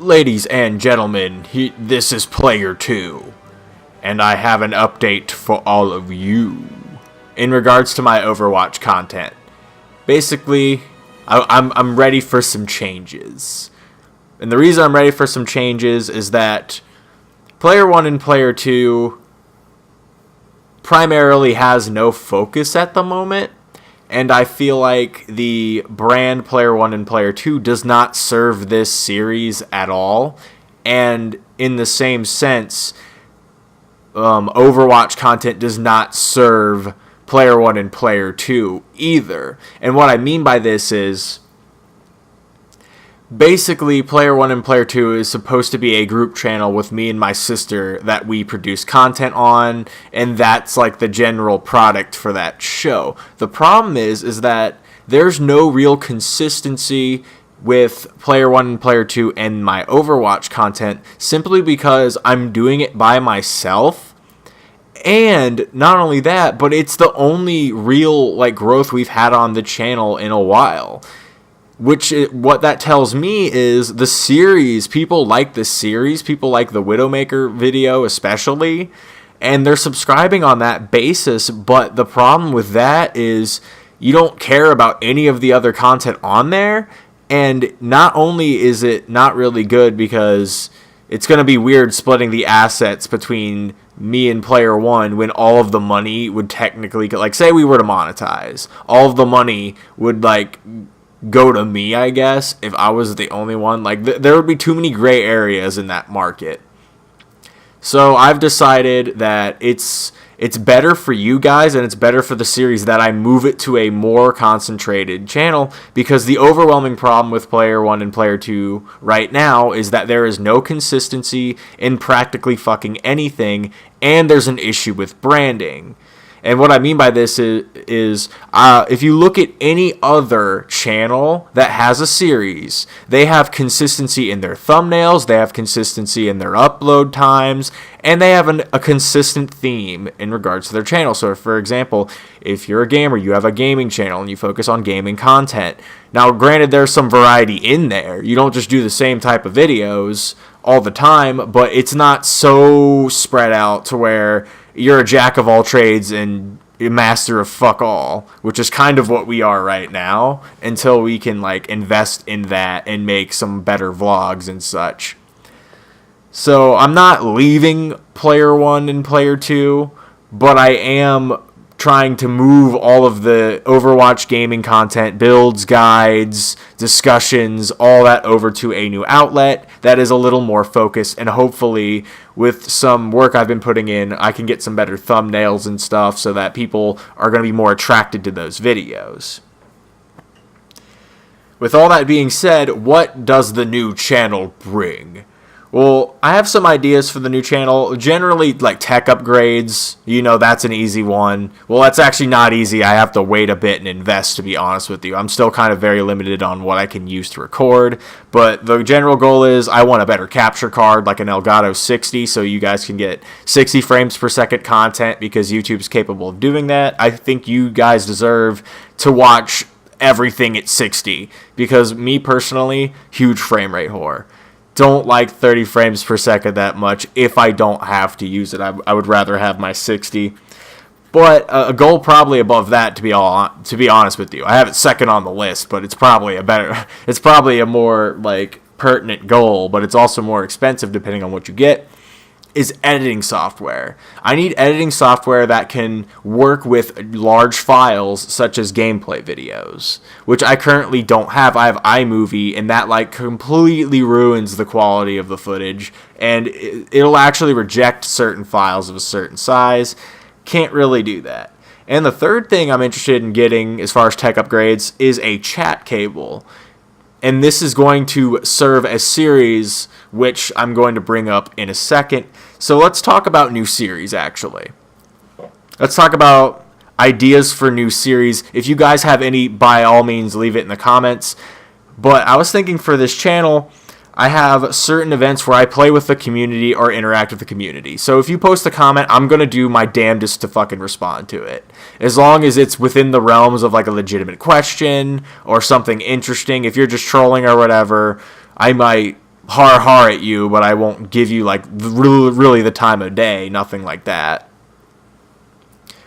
Ladies and gentlemen, this is Player 2, and I have an update for all of you in regards to my Overwatch content. Basically, I'm ready for some changes. And the reason I'm ready for some changes is that Player 1 and Player 2 primarily has no focus at the moment. And I feel like the brand Player 1 and Player 2 does not serve this series at all. And in the same sense, Overwatch content does not serve Player 1 and Player 2 either. And what I mean by this is, basically, Player 1 and Player 2 is supposed to be a group channel with me and my sister that we produce content on, and that's like the general product for that show. The problem is that there's no real consistency with Player 1 and Player 2 and my Overwatch content, simply because I'm doing it by myself. And not only that, but it's the only real growth we've had on the channel in a while. What that tells me is the series, people like the series, people like the Widowmaker video especially, and they're subscribing on that basis, but the problem with that is you don't care about any of the other content on there, and not only is it not really good because it's going to be weird splitting the assets between me and Player 1 when all of the money would technically, say we were to monetize, all of the money would go to me, I guess, if I was the only one. There would be too many gray areas in that market. So I've decided that it's better for you guys and it's better for the series that I move it to a more concentrated channel, because the overwhelming problem with Player 1 and Player 2 right now is that there is no consistency in practically fucking anything, and there's an issue with branding. And what I mean by this is if you look at any other channel that has a series, they have consistency in their thumbnails, they have consistency in their upload times, and they have a consistent theme in regards to their channel. So, for example, if you're a gamer, you have a gaming channel and you focus on gaming content. Now, granted, there's some variety in there. You don't just do the same type of videos all the time, but it's not so spread out to where you're a jack of all trades and a master of fuck all, which is kind of what we are right now, until we can invest in that and make some better vlogs and such. So I'm not leaving Player 1 and Player 2, but I am trying to move all of the Overwatch gaming content, builds, guides, discussions, all that over to a new outlet that is a little more focused, and hopefully with some work I've been putting in, I can get some better thumbnails and stuff so that people are going to be more attracted to those videos. With all that being said, what does the new channel bring? Well, I have some ideas for the new channel. Generally, tech upgrades, that's an easy one. Well, that's actually not easy. I have to wait a bit and invest, to be honest with you. I'm still kind of very limited on what I can use to record. But the general goal is I want a better capture card, like an Elgato 60, so you guys can get 60 frames per second content, because YouTube's capable of doing that. I think you guys deserve to watch everything at 60, because me personally, huge frame rate whore. Don't like 30 frames per second that much if I don't have to use it. I would rather have my 60. But a goal probably above that, to be honest with you. I have it second on the list, but it's probably a more pertinent goal, but it's also more expensive depending on what you get, is editing software. I need editing software that can work with large files such as gameplay videos, which I currently don't have. I have iMovie, and that completely ruins the quality of the footage, and it'll actually reject certain files of a certain size. Can't really do that. And the third thing I'm interested in getting as far as tech upgrades is a chat cable. And this is going to serve a series, which I'm going to bring up in a second. So let's talk about new series, actually. Let's talk about ideas for new series. If you guys have any, by all means, leave it in the comments. But I was thinking for this channel, I have certain events where I play with the community or interact with the community. So if you post a comment, I'm going to do my damnedest to fucking respond to it. As long as it's within the realms of a legitimate question or something interesting. If you're just trolling or whatever, I might har at you, but I won't give you like really the time of day, nothing like that.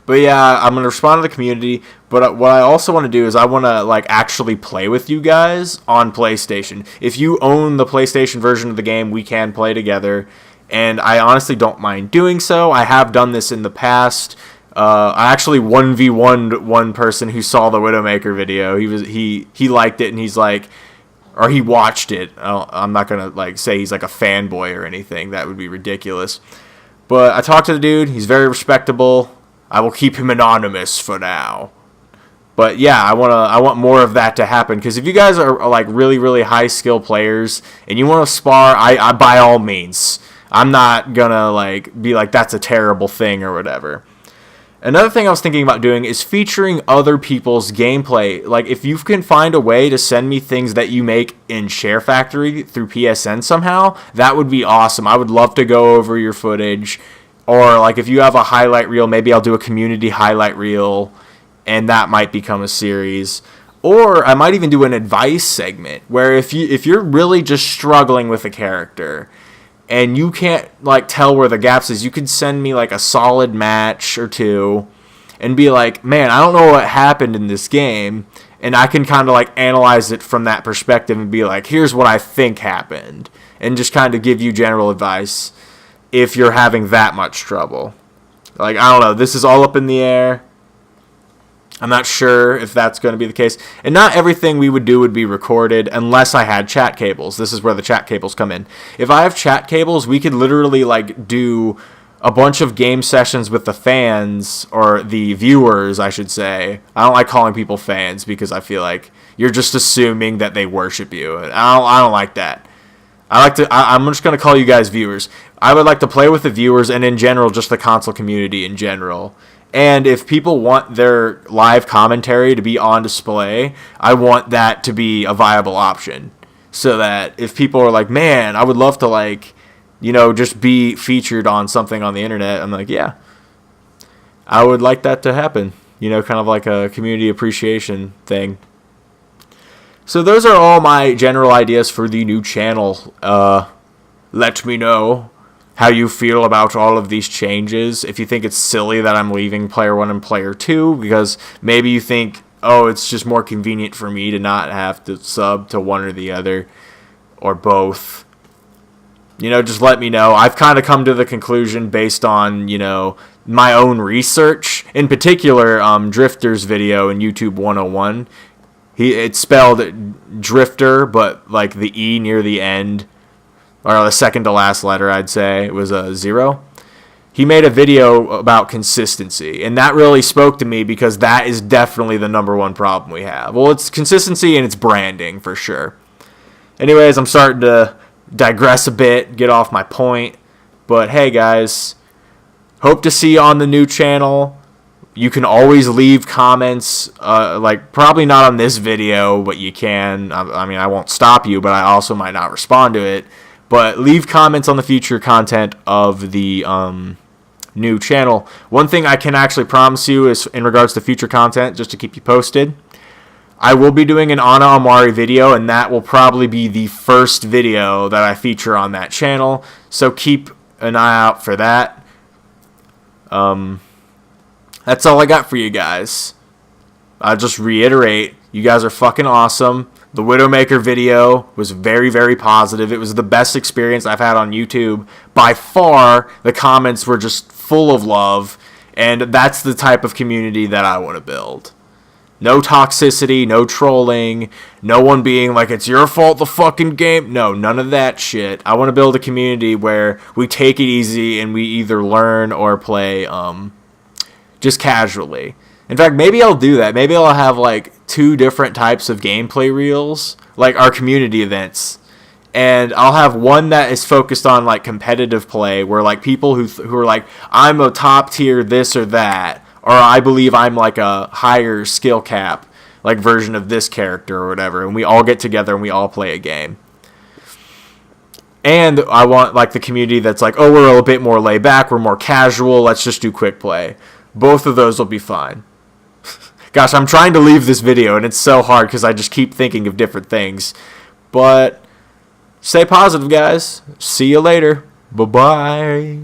But yeah, I'm gonna respond to the community. But what I also want to do is I want to like actually play with you guys on PlayStation. If you own the PlayStation version of the game, we can play together. And I honestly don't mind doing so. I have done this in the past. I actually 1v1'd one person who saw the Widowmaker video. He liked it, and he's like, or he watched it. I'm not gonna like say he's like a fanboy or anything. That would be ridiculous. But I talked to the dude. He's very respectable. I will keep him anonymous for now. But yeah, I want more of that to happen, because if you guys are like really high skill players and you want to spar, I by all means. I'm not gonna like be like that's a terrible thing or whatever. Another thing I was thinking about doing is featuring other people's gameplay. Like, if you can find a way to send me things that you make in Share Factory through PSN somehow, that would be awesome. I would love to go over your footage. Or, like, if you have a highlight reel, maybe I'll do a community highlight reel, and that might become a series. Or I might even do an advice segment, where if you're really just struggling with a character, and you can't like tell where the gaps is, you could send me like a solid match or two and be like, man, I don't know what happened in this game, and I can kind of like analyze it from that perspective and be like, here's what I think happened, and just kind of give you general advice if you're having that much trouble. Like, I don't know, this is all up in the air. I'm not sure if that's going to be the case. And not everything we would do would be recorded unless I had chat cables. This is where the chat cables come in. If I have chat cables, we could literally like do a bunch of game sessions with the fans, or the viewers, I should say. I don't like calling people fans because I feel like you're just assuming that they worship you. I don't like that. I'm just going to call you guys viewers. I would like to play with the viewers, and in general, just the console community in general. And if people want their live commentary to be on display, I want that to be a viable option. So that if people are like, man, I would love to like, just be featured on something on the internet, I'm like, yeah, I would like that to happen. Kind of like a community appreciation thing. So those are all my general ideas for the new channel. Let me know how you feel about all of these changes. If you think it's silly that I'm leaving Player 1 and Player 2, because maybe you think, oh, it's just more convenient for me to not have to sub to one or the other, or both. Just let me know. I've kind of come to the conclusion based on, my own research. In particular, Drifter's video in YouTube 101. It's spelled Drifter, but like the E near the end, or the second to last letter, I'd say, it was a 0. He made a video about consistency, and that really spoke to me because that is definitely the number one problem we have. Well, it's consistency and it's branding for sure. Anyways, I'm starting to digress a bit, get off my point, but hey guys, hope to see you on the new channel. You can always leave comments, like probably not on this video, but you can. I mean, I won't stop you, but I also might not respond to it. But leave comments on the future content of the new channel. One thing I can actually promise you is in regards to future content, just to keep you posted, I will be doing an Ana Amari video, and that will probably be the first video that I feature on that channel. So keep an eye out for that. That's all I got for you guys. I'll just reiterate, you guys are fucking awesome. The Widowmaker video was very positive. It was the best experience I've had on YouTube. By far, the comments were just full of love, and that's the type of community that I want to build. No toxicity, no trolling, no one being like, it's your fault the fucking game. No, none of that shit. I want to build a community where we take it easy and we either learn or play just casually. In fact, maybe I'll do that. Maybe I'll have like 2 different types of gameplay reels, like our community events. And I'll have one that is focused on like competitive play, where like people who are like, I'm a top tier this or that, or I believe I'm like a higher skill cap like version of this character or whatever, and we all get together and we all play a game. And I want like the community that's like, oh, we're a bit more laid back, we're more casual, let's just do quick play. Both of those will be fine. Gosh, I'm trying to leave this video, and it's so hard because I just keep thinking of different things. But Stay positive, guys. See you later. Bye-bye.